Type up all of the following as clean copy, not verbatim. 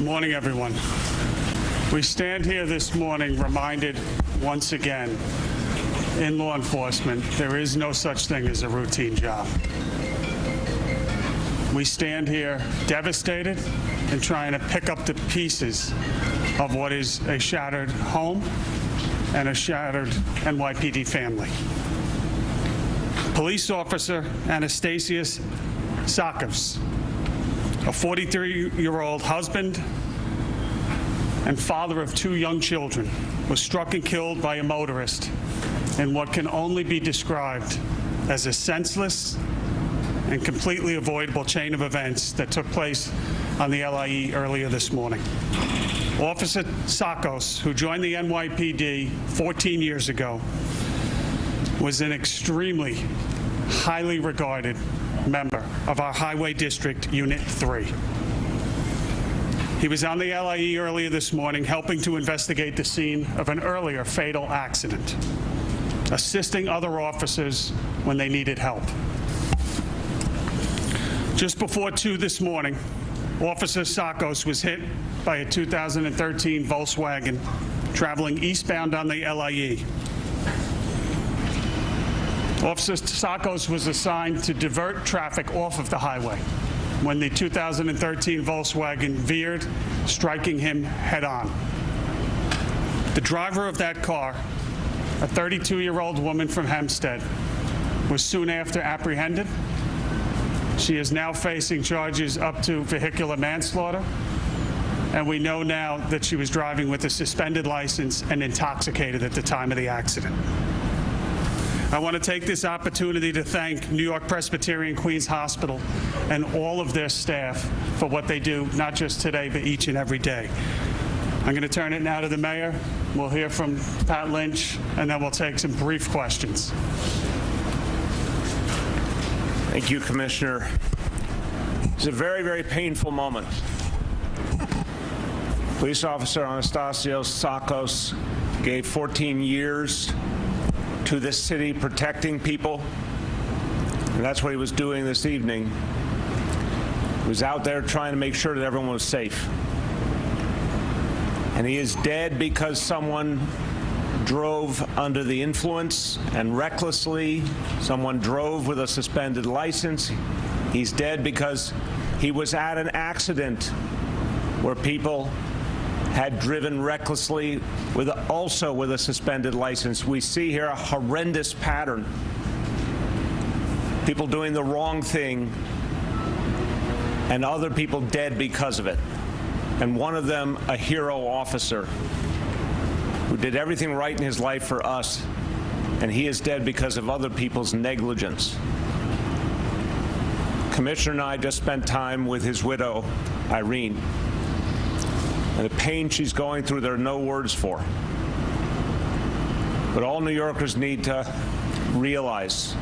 Good morning, everyone. We stand here this morning reminded once again, in law enforcement, there is no such thing as a routine job. We stand here devastated and trying to pick up the pieces of what is a shattered home and a shattered NYPD family. Police officer Anastasius Sakos, a 43-year-old husband and father of 2 young children, was struck and killed by a motorist in what can only be described as a senseless and completely avoidable chain of events that took place on the LIE earlier this morning. Officer Sakos, who joined the NYPD 14 years ago, was an extremely highly regarded member of our Highway District Unit 3. He was on the LIE earlier this morning helping to investigate the scene of an earlier fatal accident, assisting other officers when they needed help. Just before 2 this morning, Officer Sakos was hit by a 2013 Volkswagen traveling eastbound on the LIE. Officer Sakos was assigned to divert traffic off of the highway when the 2013 Volkswagen veered, striking him head-on. The driver of that car, a 32-year-old woman from Hempstead, was soon after apprehended. She is now facing charges up to vehicular manslaughter, and we know now that she was driving with a suspended license and intoxicated at the time of the accident. I want to take this opportunity to thank New York Presbyterian Queens Hospital and all of their staff for what they do, not just today, but each and every day. I'm going to turn it now to the mayor. We'll hear from Pat Lynch, and then we'll take some brief questions. Thank you, Commissioner. It's a very, very painful moment. Police Officer Anastasios Sakos gave 14 years to this city protecting people, and that's what he was doing this evening. He was out there trying to make sure that everyone was safe. And he is dead because someone drove under the influence and recklessly. Someone drove with a suspended license. He's dead because he was at an accident where people had driven recklessly also with a suspended license. We see here a horrendous pattern. People doing the wrong thing and other people dead because of it. And one of them, a hero officer who did everything right in his life for us, and he is dead because of other people's negligence. Commissioner and I just spent time with his widow, Irene. And the pain she's going through, there are no words for. But all New Yorkers need to realize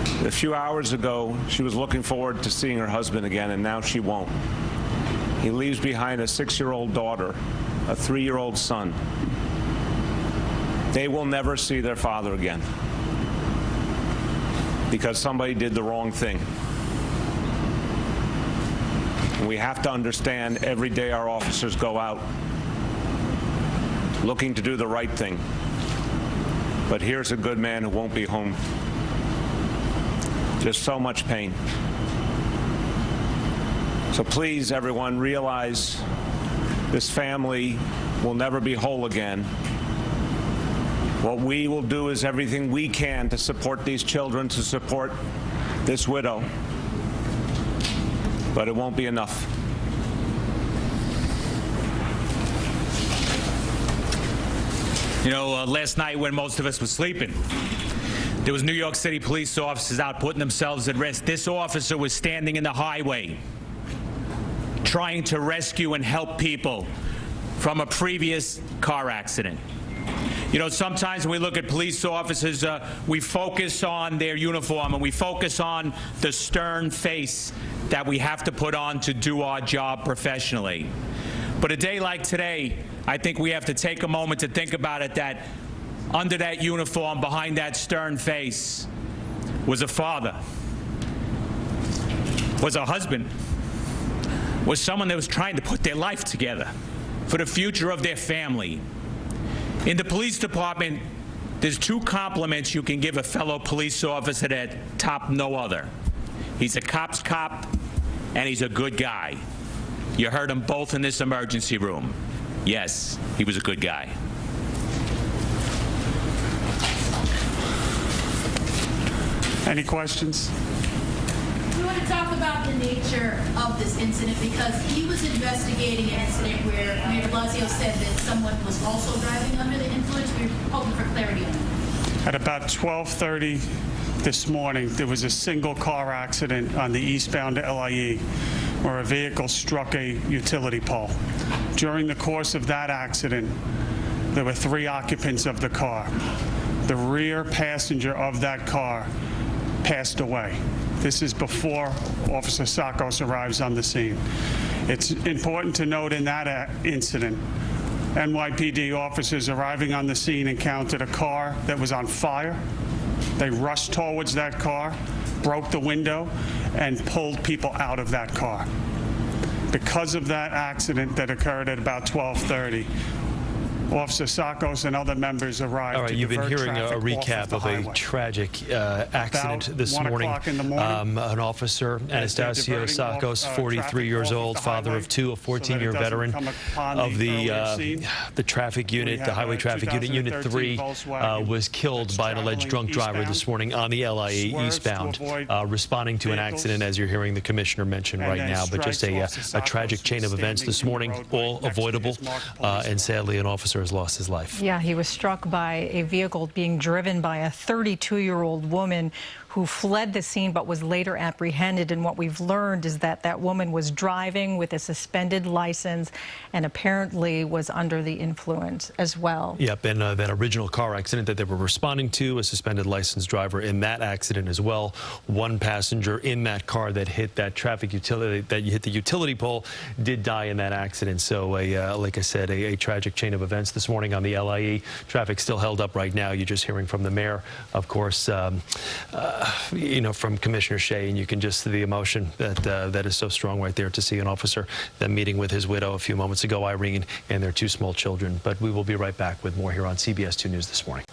that a few hours ago, she was looking forward to seeing her husband again, and now she won't. He leaves behind a 6-year-old daughter, a 3-year-old son. They will never see their father again because somebody did the wrong thing. We have to understand every day our officers go out looking to do the right thing. But here's a good man who won't be home. Just so much pain. So please, everyone, realize this family will never be whole again. What we will do is everything we can to support these children, to support this widow. But it won't be enough. You know, last night when most of us were sleeping, there was New York City police officers out putting themselves at risk. This officer was standing in the highway trying to rescue and help people from a previous car accident. You know, sometimes when we look at police officers, we focus on their uniform and we focus on the stern face that we have to put on to do our job professionally. But a day like today, I think we have to take a moment to think about it, that under that uniform, behind that stern face, was a father, was a husband, was someone that was trying to put their life together for the future of their family. In the police department, there's two compliments you can give a fellow police officer that top no other. He's a cop's cop, and he's a good guy. You heard them both in this emergency room. Yes, he was a good guy. Any questions? We want to talk about the nature of this incident because he was investigating an incident where Mayor de Blasio said that someone was also driving under the influence. We're hoping for clarity on that. At about 12:30 this morning, there was a single car accident on the eastbound LIE where a vehicle struck a utility pole. During the course of that accident, there were 3 occupants of the car. The rear passenger of that car passed away. This is before Officer Sakos arrives on the scene. It's important to note in that incident, NYPD officers arriving on the scene encountered a car that was on fire. They rushed towards that car, broke the window, and pulled people out of that car. Because of that accident that occurred at about 12:30, Officer Sakos and other members arrived. All right, you've been hearing a recap of a tragic accident this morning. An officer, Anastasio Sakos, 43 years old, father of 2, a 14-year veteran of the traffic unit, the highway traffic unit, Unit 3, was killed by an alleged drunk driver this morning on the LIE eastbound, responding to an accident, as you're hearing the commissioner mention right now. But just a tragic chain of events this morning, all avoidable, and sadly an officer has lost his life. Yeah, he was struck by a vehicle being driven by a 32-year-old woman who fled the scene but was later apprehended. And what we've learned is that that woman was driving with a suspended license and apparently was under the influence as well. Yep, and that original car accident that they were responding to, a suspended license driver in that accident as well. One passenger in that car that hit that traffic utility, that hit the utility pole, did die in that accident. So, like I said, a tragic chain of events this morning on the LIE. Traffic still held up right now. You're just hearing from the mayor, of course, you know, from Commissioner Shea, and you can just see the emotion that is so strong right there to see an officer then meeting with his widow a few moments ago, Irene, and their 2 small children. But we will be right back with more here on CBS 2 News this morning.